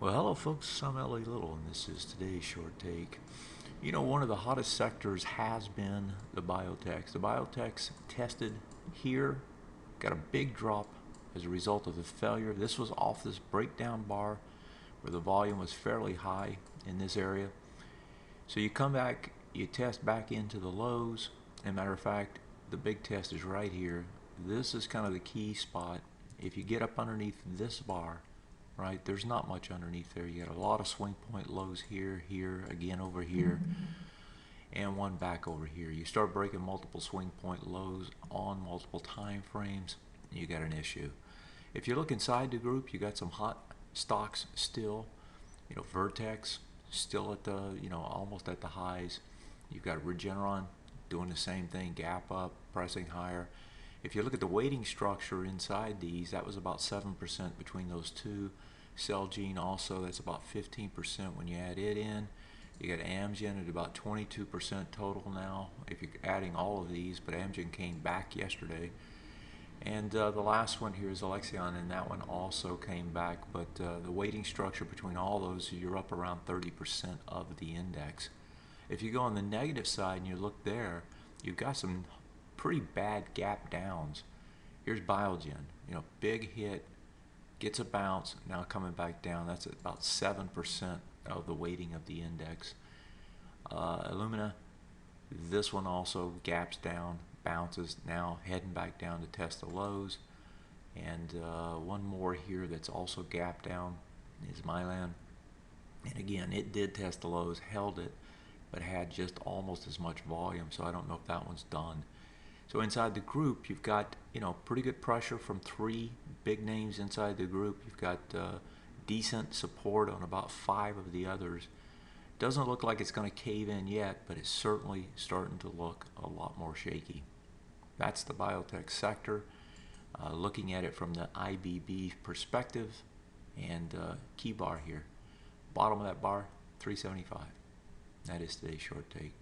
Well, hello folks, I'm L.A. Little and this is today's short take. You know, one of the hottest sectors has been the biotechs. The biotechs tested here, got a big drop as a result of the failure. This was off this breakdown bar where the volume was fairly high in this area. So you come back, you test back into the lows. As a matter of fact, the big test is right here. This is kind of the key spot. If you get up underneath this bar, right, there's not much underneath there. You got a lot of swing point lows here, here, again over here, and one back over here. You start breaking multiple swing point lows on multiple time frames, you got an issue. If you look inside the group, you got some hot stocks still. You know, Vertex still at the, almost at the highs. You've got Regeneron doing the same thing, gap up, pressing higher. If you look at the weighting structure inside these, that was about 7% between those two. CELG also, that's about 15% when you add it in. You got AMGN at about 22% total now, if you're adding all of these, but AMGN came back yesterday. And the last one here is ALXN, and that one also came back, but the weighting structure between all those, you're up around 30% of the index. If you go on the negative side and you look there, you've got some pretty bad gap downs. Here's Biogen, big hit, gets a bounce, now coming back down. That's at about 7% of the weighting of the index. ILMN, this one also gaps down, bounces, now heading back down to test the lows. And one more here that's also gapped down is Mylan. And again, it did test the lows, held it, but had just almost as much volume, so I don't know if that one's done. So inside the group, you've got pretty good pressure from three big names inside the group. You've got decent support on about 5 of the others. Doesn't look like it's going to cave in yet, but it's certainly starting to look a lot more shaky. That's the biotech sector. Looking at it from the IBB perspective, and key bar here. Bottom of that bar, 375. That is today's short take.